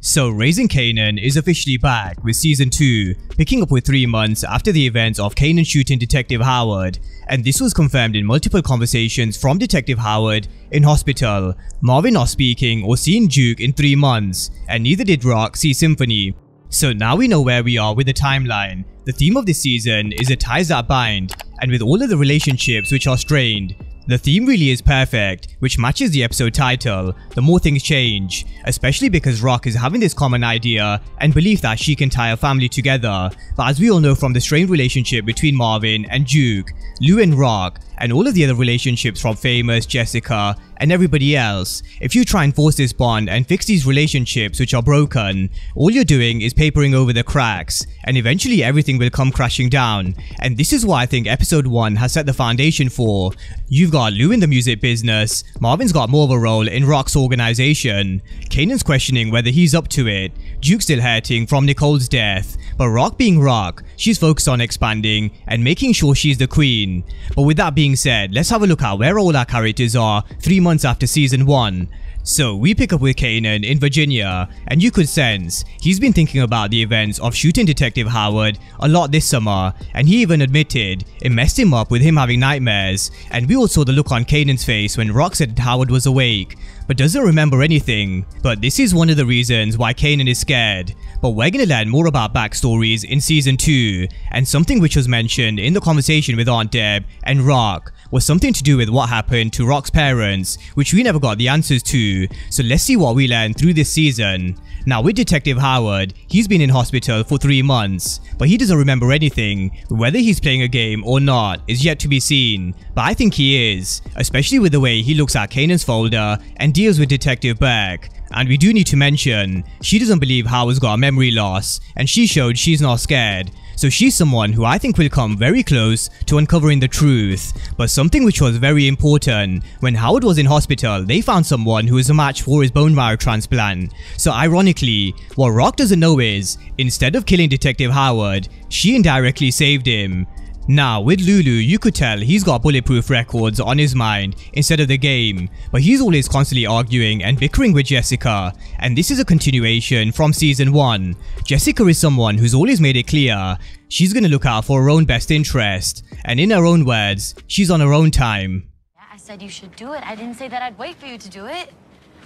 So Raising Kanan is officially back with season 2, picking up with 3 months after the events of Kanan shooting Detective Howard, and this was confirmed in multiple conversations from Detective Howard in hospital. Marvin not speaking or seeing Juke in 3 months, and neither did Rock see Symphony. So now we know where we are with the timeline. The theme of this season is the ties that bind, and with all of the relationships which are strained, the theme really is perfect, which matches the episode title. The more things change, especially because Rock is having this common idea and belief that she can tie a family together. But as we all know from the strained relationship between Marvin and Juke, Lou and Rock, and all of the other relationships from Famous, Jessica, and everybody else, if you try and force this bond and fix these relationships which are broken, all you're doing is papering over the cracks, and eventually everything will come crashing down. And this is what I think episode 1 has set the foundation for. You've got Lou in the music business, Marvin's got more of a role in Rock's organization, Kanan's questioning whether he's up to it, Juke's still hurting from Nicole's death, but Rock being Rock, she's focused on expanding and making sure she's the queen. But with that being said, let's have a look at where all our characters are 3 months after season 1. So we pick up with Kanan in Virginia, and you could sense he's been thinking about the events of shooting Detective Howard a lot this summer, and he even admitted it messed him up with him having nightmares. And we all saw the look on Kanan's face when Rock said Howard was awake but doesn't remember anything. But this is one of the reasons why Kanan is scared. But we're gonna learn more about backstories in season 2, and something which was mentioned in the conversation with Aunt Deb and Rock was something to do with what happened to Rock's parents, which we never got the answers to. So let's see what we learn through this season. Now with Detective Howard, he's been in hospital for 3 months, but he doesn't remember anything. Whether he's playing a game or not is yet to be seen, but I think he is, especially with the way he looks at Kanan's folder and deals with Detective Beck. And we do need to mention, she doesn't believe Howard's got a memory loss, and she showed she's not scared. So she's someone who I think will come very close to uncovering the truth. But something which was very important, when Howard was in hospital, they found someone who is a match for his bone marrow transplant. So ironically, what Rock doesn't know is, instead of killing Detective Howard, she indirectly saved him. Now with Lulu, you could tell he's got bulletproof records on his mind instead of the game, but he's always constantly arguing and bickering with Jessica, and this is a continuation from season 1. Jessica is someone who's always made it clear she's gonna look out for her own best interest, and in her own words, she's on her own time. Yeah, I said you should do it. I didn't say that I'd wait for you to do it.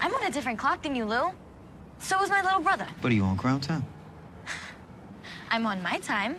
I'm on a different clock than you, Lou. So is my little brother. What are you on, Crown Town? I'm on my time.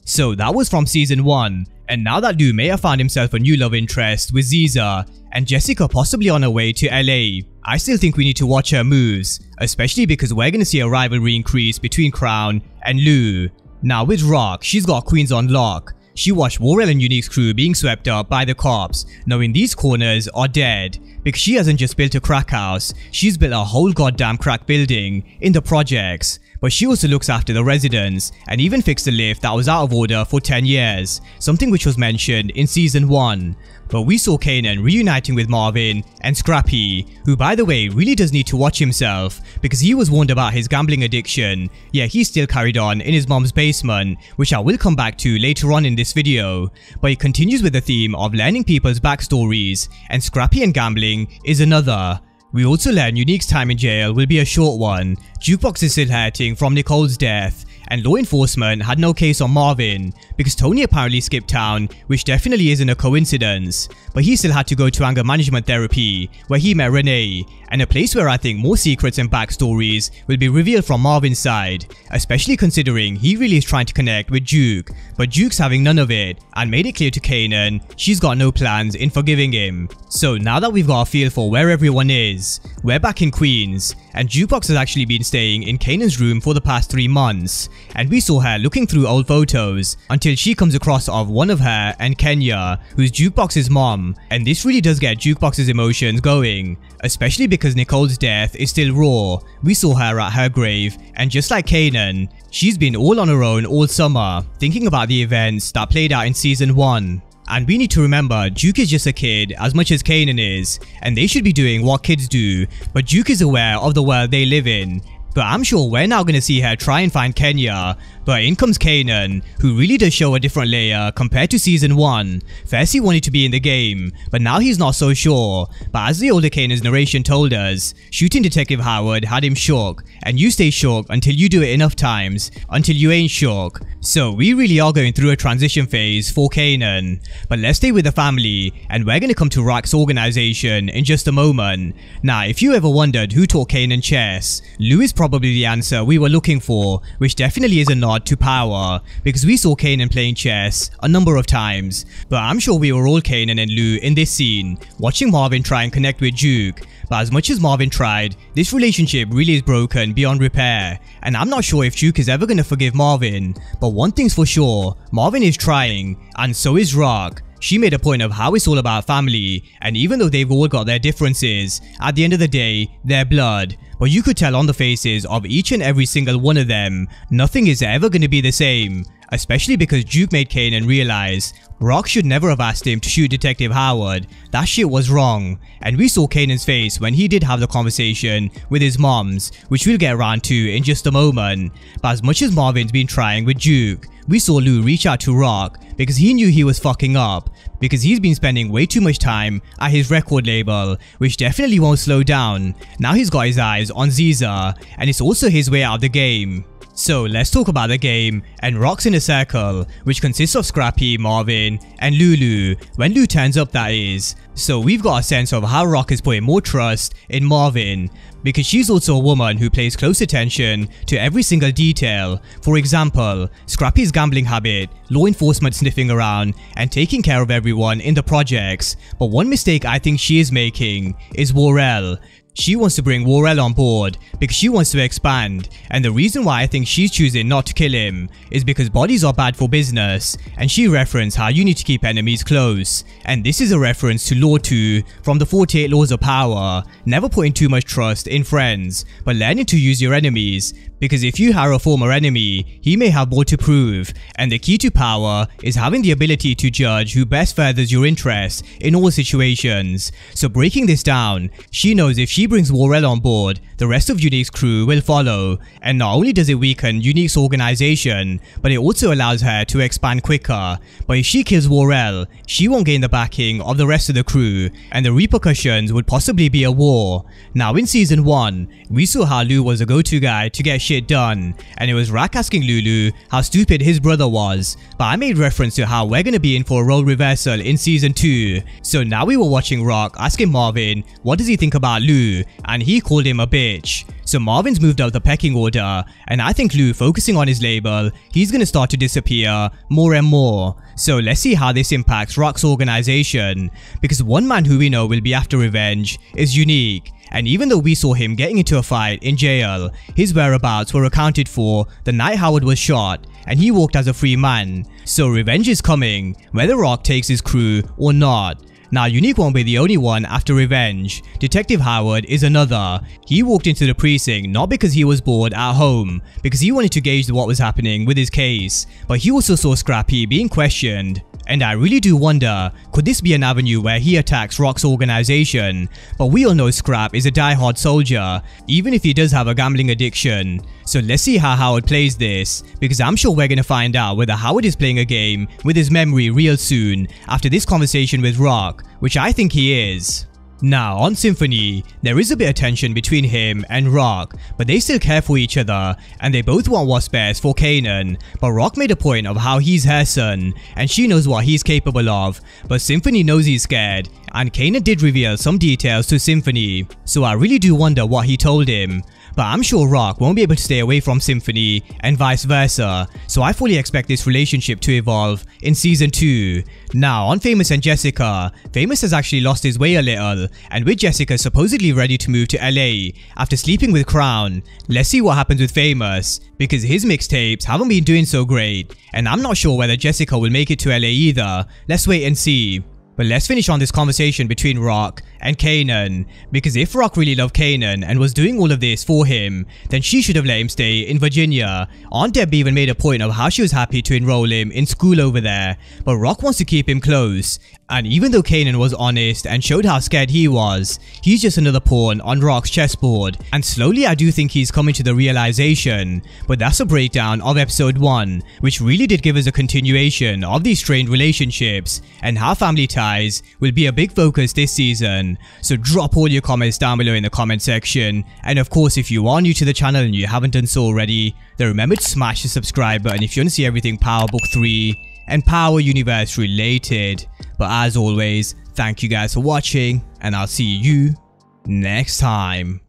So that was from season 1, and now that Lou may have found himself a new love interest with Zisa, and Jessica possibly on her way to LA, I still think we need to watch her moves, especially because we're gonna see a rivalry increase between Crown and Lou. Now with Rock, she's got Queens on lock. She watched Warrell and Unique's crew being swept up by the cops, knowing these corners are dead, because she hasn't just built a crack house, she's built a whole goddamn crack building in the projects. But she also looks after the residents and even fixed the lift that was out of order for 10 years, something which was mentioned in season 1. But we saw Kanan reuniting with Marvin and Scrappy, who by the way really does need to watch himself because he was warned about his gambling addiction, yet he still carried on in his mom's basement, which I will come back to later on in this video. But it continues with the theme of learning people's backstories, and Scrappy and gambling is another. We also learn Unique's time in jail will be a short one, Jukebox is still hurting from Nicole's death, and law enforcement had no case on Marvin because Tony apparently skipped town, which definitely isn't a coincidence. But he still had to go to anger management therapy where he met Renee, and a place where I think more secrets and backstories will be revealed from Marvin's side, especially considering he really is trying to connect with Juke, but Juke's having none of it and made it clear to Kanan she's got no plans in forgiving him. So now that we've got a feel for where everyone is, we're back in Queens, and Jukebox has actually been staying in Kanan's room for the past 3 months, and we saw her looking through old photos until she comes across of one of her and Kenya, who's Jukebox's mom, and this really does get Jukebox's emotions going, especially because Nicole's death is still raw. We saw her at her grave, and just like Kanan, she's been all on her own all summer, thinking about the events that played out in season 1. And we need to remember, Juke is just a kid as much as Kanan is, and they should be doing what kids do, but Juke is aware of the world they live in. But I'm sure we're now gonna see her try and find Kenya. But in comes Kanan, who really does show a different layer compared to season 1. First he wanted to be in the game, but now he's not so sure. But as the older Kanan's narration told us, shooting Detective Howard had him shook, and you stay shook until you do it enough times, until you ain't shook. So we really are going through a transition phase for Kanan. But let's stay with the family, and we're gonna come to Raquel's organization in just a moment. Now if you ever wondered who taught Kanan chess, Lou is probably the answer we were looking for, which definitely is a nod to power, because we saw Kanan playing chess a number of times. But I'm sure we were all Kanan and Lou in this scene, watching Marvin try and connect with Juke. But as much as Marvin tried, this relationship really is broken beyond repair, and I'm not sure if Juke is ever gonna forgive Marvin. But one thing's for sure, Marvin is trying, and so is Raquel. She made a point of how it's all about family, and even though they've all got their differences, at the end of the day, they're blood. But you could tell on the faces of each and every single one of them, nothing is ever going to be the same. Especially because Juke made Kanan realize Raquel should never have asked him to shoot Detective Howard. That shit was wrong. And we saw Kanan's face when he did have the conversation with his moms, which we'll get around to in just a moment. But as much as Marvin's been trying with Juke, we saw Lou reach out to Raquel because he knew he was fucking up, because he's been spending way too much time at his record label, which definitely won't slow down. Now he's got his eyes on Zisa, and it's also his way out of the game. So let's talk about the game, and Raquel's in a circle, which consists of Scrappy, Marvin, and Lulu, when Lou turns up that is. So we've got a sense of how Raquel is putting more trust in Marvin, because she's also a woman who pays close attention to every single detail. For example, Scrappy's gambling habit, law enforcement sniffing around, and taking care of everyone in the projects. But one mistake I think she is making is Worrell. She wants to bring Worrell on board because she wants to expand, and the reason why I think she's choosing not to kill him is because bodies are bad for business, and she referenced how you need to keep enemies close. And this is a reference to Law 2 from the 48 Laws of Power, never putting too much trust in friends, but learning to use your enemies, because if you hire a former enemy, he may have more to prove, and the key to power is having the ability to judge who best furthers your interests in all situations. So breaking this down, she knows if she brings Worrell on board, the rest of Unique's crew will follow, and not only does it weaken Unique's organization, but it also allows her to expand quicker. But if she kills Worrell, she won't gain the backing of the rest of the crew, and the repercussions would possibly be a war. Now in season 1, we saw how Lou was a go-to guy to get shit done, and it was Raquel asking Lulu how stupid his brother was. But I made reference to how we're gonna be in for a role reversal in season 2. So now we were watching Raquel asking Marvin what does he think about Lou, and he called him a bitch. So Marvin's moved up the pecking order, and I think Lou focusing on his label, he's gonna start to disappear more and more. So let's see how this impacts Raquel's organization, because one man who we know will be after revenge is Unique. And even though we saw him getting into a fight in jail, his whereabouts were accounted for the night Howard was shot, and he walked as a free man. So revenge is coming, whether Raquel takes his crew or not. Now Unique won't be the only one after revenge. Detective Howard is another. He walked into the precinct not because he was bored at home, because he wanted to gauge what was happening with his case, but he also saw Scrappy being questioned. And I really do wonder, could this be an avenue where he attacks Raquel's organization? But we all know Scrap is a die-hard soldier, even if he does have a gambling addiction. So let's see how Howard plays this, because I'm sure we're gonna find out whether Howard is playing a game with his memory real soon after this conversation with Raquel, which I think he is. Now on Symphony, there is a bit of tension between him and Raquel, but they still care for each other, and they both want what's best for Kanan. But Raquel made a point of how he's her son, and she knows what he's capable of, but Symphony knows he's scared, and Kanan did reveal some details to Symphony, so I really do wonder what he told him. But I'm sure Raquel won't be able to stay away from Symphony and vice versa, so I fully expect this relationship to evolve in season 2. Now on Famous and Jessica, Famous has actually lost his way a little, and with Jessica supposedly ready to move to LA after sleeping with Crown, let's see what happens with Famous, because his mixtapes haven't been doing so great, and I'm not sure whether Jessica will make it to LA either. Let's wait and see. But let's finish on this conversation between Raquel and Kanan, because if Raquel really loved Kanan and was doing all of this for him, then she should have let him stay in Virginia. Aunt Deb even made a point of how she was happy to enroll him in school over there, but Raquel wants to keep him close, And even though Kanan was honest and showed how scared he was, he's just another pawn on Rock's chessboard, and slowly I do think he's coming to the realization. But that's a breakdown of episode 1, which really did give us a continuation of these strained relationships and how family ties will be a big focus this season. So drop all your comments down below in the comment section, and of course if you are new to the channel and you haven't done so already, then remember to smash the subscribe button if you want to see everything Power Book 3 and Power Universe related. But as always, thank you guys for watching, and I'll see you next time.